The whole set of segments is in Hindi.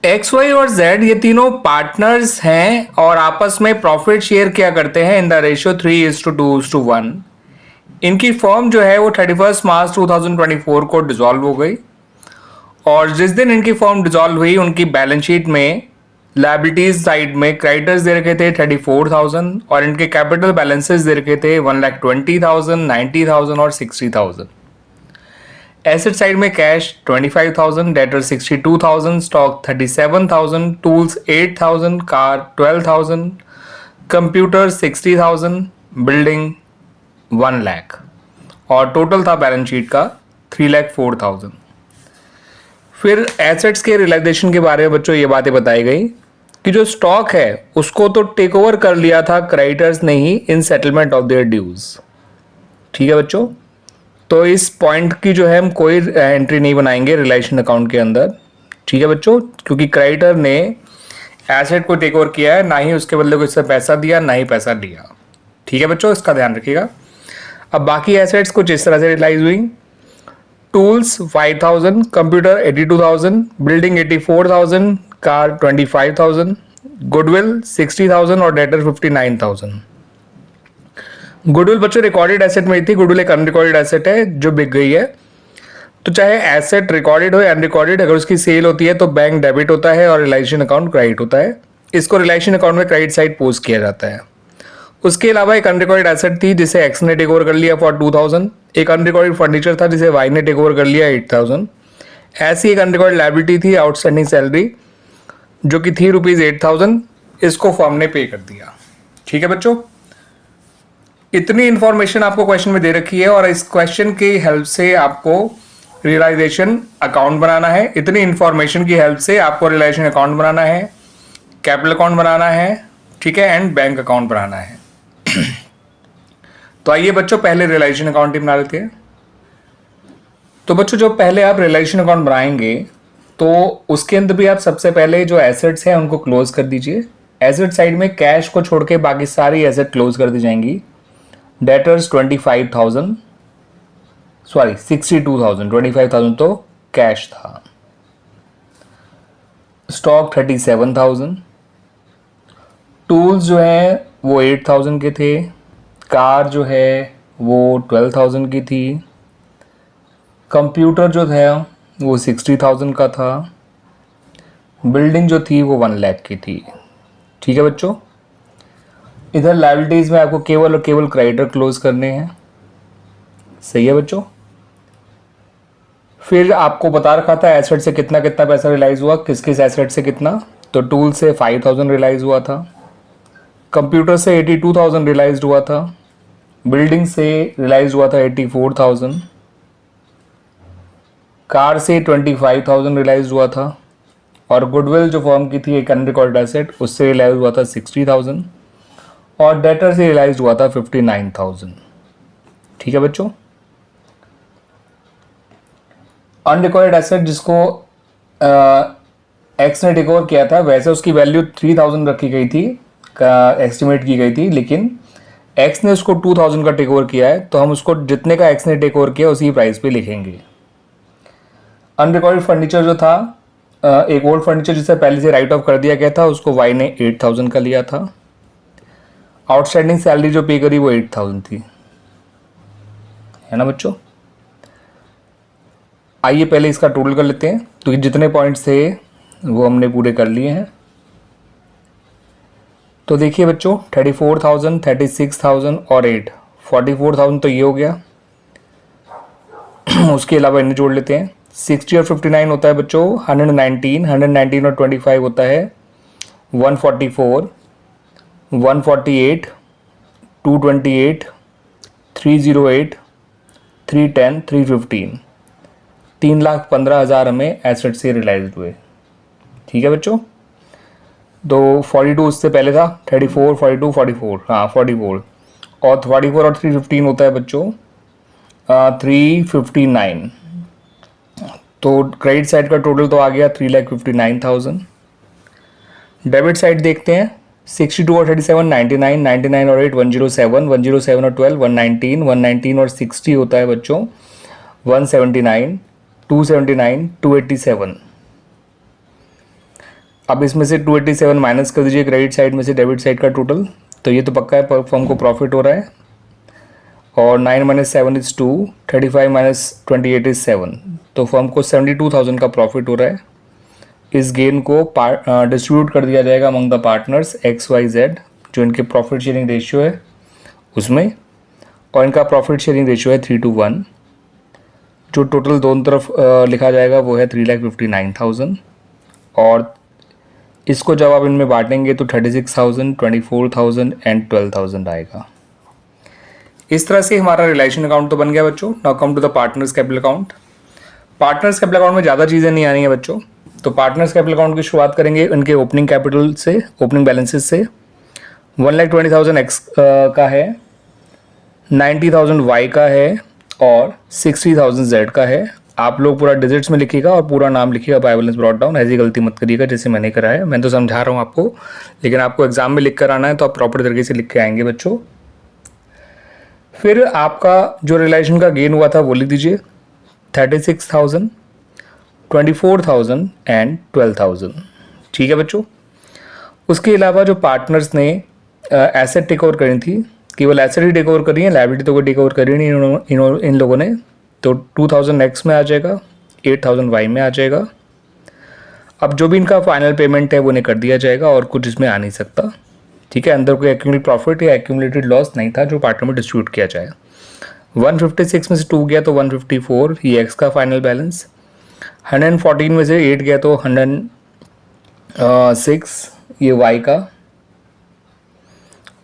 एक्स वाई और जेड ये तीनों पार्टनर्स हैं और आपस में प्रॉफिट शेयर क्या करते हैं इन द रेशियो 3:2:1। इनकी फर्म जो है वो 31 मार्च 2024 को डिसॉल्व हो गई और जिस दिन इनकी फर्म डिसॉल्व हुई उनकी बैलेंस शीट में लायबिलिटीज साइड में क्रेडिटर्स दे रखे थे 34,000 और इनके कैपिटल बैलेंसेस दे रखे थे 1,20,000, 90,000 और 60,000। एसेट साइड में cash 25,000, debtor 62,000, stock 37,000, tools 8,000, car 12,000, computer 60,000, building 1 lakh और टोटल था बैलेंस शीट का 3,04,000। फिर एसेट्स के रियलाइजेशन के बारे में बच्चों ये बातें बताई गई कि जो स्टॉक है उसको तो टेक ओवर कर लिया था क्रेडिटर्स ने ही इन सेटलमेंट ऑफ देयर ड्यूज। ठीक है बच्चों, तो इस पॉइंट की जो है हम कोई एंट्री नहीं बनाएंगे रिलेशन अकाउंट के अंदर। ठीक है बच्चों, क्योंकि क्रेडिटर ने एसेट को टेक ओवर किया है, ना ही उसके बदले को इससे पैसा दिया ना ही पैसा लिया। ठीक है बच्चों, इसका ध्यान रखिएगा। अब बाकी एसेट्स कुछ इस तरह से रियलाइज हुई। Tools 5,000, computer 82,000, building 84,000, car 25,000, goodwill 60,000 और डेटर 59,000। गुडविल बच्चों रिकॉर्डेड एसेट में थी। गुडविल एक अनरिकॉर्डेड एसेट है जो बिक गई है। तो चाहे एसेट रिकॉर्डेड हो या अनरिकॉर्डेड, अगर उसकी सेल होती है तो बैंक डेबिट होता है और रिलाइजेशन अकाउंट क्रेडिट होता है। इसको रिलाइजेशन अकाउंट में क्रेडिट साइड पोस्ट किया जाता है। उसके अलावा एक अनरिकॉर्डेड एसेट थी जिसे एक्स ने टेक ओवर कर लिया फॉर 2,000। एक अनरिकॉर्डेड फर्नीचर था जिसे वाई ने टेक ओवर कर लिया 8,000। ऐसी एक अनरिकॉर्डेड लायबिलिटी थी आउटस्टैंडिंग सैलरी जो कि थी ₹8,000। इसको फर्म ने पे कर दिया। ठीक है बच्चों, इतनी इंफॉर्मेशन आपको क्वेश्चन में दे रखी है और इस क्वेश्चन की हेल्प से आपको रियलाइजेशन अकाउंट बनाना है। इतनी इंफॉर्मेशन की हेल्प से आपको रियलाइजेशन अकाउंट बनाना है, कैपिटल अकाउंट बनाना है, ठीक है, एंड बैंक अकाउंट बनाना है। तो आइए बच्चों पहले रियलाइजेशन अकाउंट ही बना लेते हैं। तो बच्चों जो पहले आप रियलाइजेशन अकाउंट बनाएंगे तो उसके अंदर भी आप सबसे पहले जो एसेट्स हैं उनको क्लोज कर दीजिए। एसेट साइड में कैश को छोड़ के बाकी सारी एसेट क्लोज कर दी जाएंगी। डेटर्स 25,000, सॉरी 62,000, 25,000 तो कैश था। स्टॉक 37,000, टूल्स जो है वो 8,000 के थे, कार जो है वो 12,000 की थी, कंप्यूटर जो था वो 60,000 का था, बिल्डिंग जो थी वो 1 लाख की थी। ठीक है बच्चों, इधर लायबिलिटीज में आपको केवल और केवल क्रेडिटर क्लोज करने हैं। सही है बच्चों। फिर आपको बता रखा था एसेट से कितना कितना पैसा रियलाइज हुआ, किस किस एसेट से कितना। तो टूल से 5,000 रियलाइज हुआ था, कंप्यूटर से 82,000 रियलाइज हुआ था, बिल्डिंग से रियलाइज हुआ था 84,000, कार से 25,000 रियलाइज हुआ था और गुडविल जो फर्म की थी एक अनरिकॉर्डेड एसेट उससे रियलाइज हुआ था 60,000 और डेटर से रियलाइज हुआ था 59,000। ठीक है बच्चों, अनरिकॉर्डेड एसेट जिसको एक्स ने टेक ओवर किया था वैसे उसकी वैल्यू 3,000 रखी गई थी, एस्टिमेट की गई थी, लेकिन एक्स ने उसको 2,000 का टेक ओवर किया है तो हम उसको जितने का एक्स ने टेक ओवर किया उसी प्राइस पे लिखेंगे। अनरिकॉर्डेड फर्नीचर जो था एक ओल्ड फर्नीचर जिसे पहले से राइट ऑफ कर दिया गया था उसको वाई ने 8,000 का लिया था। आउटस्टैंडिंग सैलरी जो पे करी वो 8,000 थी, है ना बच्चों। आइए पहले इसका टोटल कर लेते हैं। तो जितने पॉइंट्स थे वो हमने पूरे कर लिए हैं। तो देखिए बच्चों 34,000, 36,000 और 44,000 तो ये हो गया। उसके अलावा इन्हें जोड़ लेते हैं। 60 और 59 होता है बच्चों 119, 119 और 25 होता है 144, 148, 228, 308, 310, 315, 3,15,000 हमें एसेट से रियलाइज हुए। ठीक है बच्चों, तो 42 उससे पहले था 34, 42, 44, हाँ 44 और 44 और 315 होता है बच्चों 359। तो क्रेडिट साइड का टोटल तो आ गया 3,59,000। डेबिट साइड देखते हैं 62 और 37 99, 99 और 8 107, 107 और 12 119, 119 और 60 होता है बच्चों 179, 279, 287। अब इसमें से 287 माइनस कर दीजिए क्रेडिट साइड में से डेबिट साइड का टोटल, तो ये तो पक्का है फर्म को प्रॉफिट हो रहा है। और 9 माइनस 7 इज़ 2, 35 माइनस 28 इज़ 7, तो फर्म को 72,000 का प्रॉफिट हो रहा है। इस गेन को डिस्ट्रीब्यूट कर दिया जाएगा अमंग द पार्टनर्स XYZ, जो इनके प्रॉफिट शेयरिंग रेशियो है उसमें, और इनका प्रॉफिट शेयरिंग रेशियो है 3:1। जो टोटल दोनों तरफ लिखा जाएगा वो है 3,59,000, और इसको जब आप इनमें बांटेंगे तो 36,000, 24,000 एंड 12,000 आएगा। इस तरह से हमारा रिलेशन अकाउंट तो बन गया बच्चों। Now come to the partners capital account. Partners capital account में ज़्यादा चीज़ें नहीं आनी है बच्चों। तो पार्टनर्स कैपिटल अकाउंट की शुरुआत करेंगे इनके ओपनिंग कैपिटल से, ओपनिंग बैलेंसेस से। 1,20,000 X का है, 90,000 Y का है और 60,000 Z का है। आप लोग पूरा डिजिट्स में लिखिएगा और पूरा नाम लिखिएगा बाय बैलेंस ब्रॉट डाउन। ऐसी गलती मत करिएगा जैसे मैंने करा है। मैं तो समझा रहा हूँ आपको, लेकिन आपको एग्जाम में लिख कर आना है तो आप प्रॉपर तरीके से लिख के आएंगे बच्चों। फिर आपका जो रिलेशन का गेन हुआ था वो लिख दीजिए, 36,000, 24,000 एंड 12,000। ठीक है बच्चों। उसके अलावा जो पार्टनर्स ने एसेट टेक ओवर करी थी, केवल एसेट ही टेक ओवर करी है, लायबिलिटी तो कोई टेक ओवर करी नहीं इन लोगों ने। तो 2,000 X में आ जाएगा, 8,000 Y में आ जाएगा। अब जो भी इनका फाइनल पेमेंट है वो इन्हें कर दिया जाएगा और कुछ इसमें आ नहीं सकता। ठीक है, अंदर कोई एक्यूमुलेटेड प्रॉफिट या एक्यूमुलेटेड लॉस नहीं था जो पार्टनर में डिस्ट्रीब्यूट किया जाए। 156 में से 2 गया तो 154, ये X का फाइनल बैलेंस। 114 में से 8 गया तो 106, ये Y का,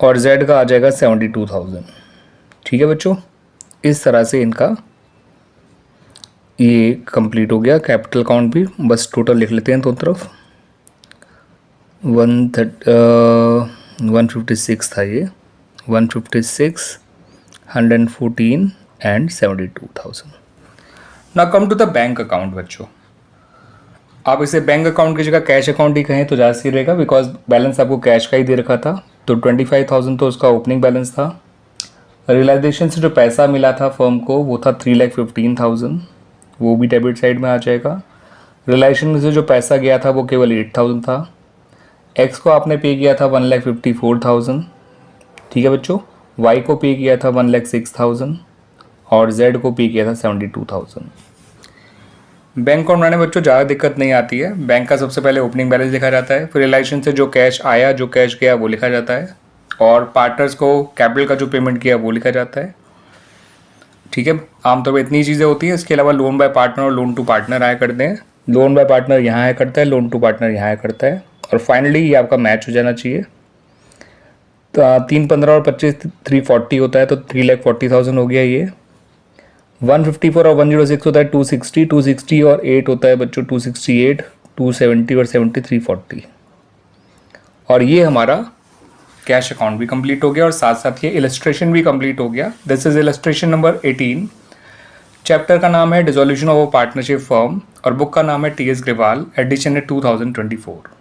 और Z का आ जाएगा 72,000। ठीक है बच्चों, इस तरह से इनका ये कंप्लीट हो गया। कैपिटल अकाउंट भी बस टोटल लिख लेते हैं दोनों तरफ। 156 था ये, 156, 114 and 72,000। Now come to the bank account बच्चों। आप इसे बैंक अकाउंट की जगह कैश अकाउंट ही कहें तो ज़्यादा सही रहेगा, बिकॉज बैलेंस आपको कैश का ही दे रखा था। तो 25,000 तो उसका ओपनिंग बैलेंस था। रियलाइजेशन से जो पैसा मिला था फर्म को वो था 3,15,000, वो भी डेबिट साइड में आ जाएगा। रियलाइजेशन से जो पैसा गया था वो केवल 8,000 था। X को आपने पे किया था 1,54,000। ठीक है बच्चों। Y को पे किया था 1,06,000 और Z को पे किया था 72,000। बैंक अकाउंट बनाने बच्चों ज़्यादा दिक्कत नहीं आती है। बैंक का सबसे पहले ओपनिंग बैलेंस लिखा जाता है, फिर रियलाइजेशन से जो कैश आया जो कैश गया वो लिखा जाता है, और पार्टनर्स को कैपिटल का जो पेमेंट किया वो लिखा जाता है। ठीक है, आमतौर पर इतनी चीज़ें होती हैं। इसके अलावा लोन बाय पार्टनर और लोन टू पार्टनर आया करते हैं। लोन बाय पार्टनर यहाँ आया करता है, लोन टू पार्टनर यहाँ आया करता है, और फाइनली ये आपका मैच हो जाना चाहिए। तो 315 और 25 340 होता है, तो 3,40,000 हो गया ये। 154 और 106 होता है 260, 260 और 8 होता है बच्चों 268, 270 और 70 340। और ये हमारा कैश अकाउंट भी कंप्लीट हो गया और साथ साथ ये इलस्ट्रेशन भी कंप्लीट हो गया। This is illustration number 18। Chapter का नाम है dissolution of a partnership firm और बुक का नाम है TS ग्रेवाल, एडिशन है 2024।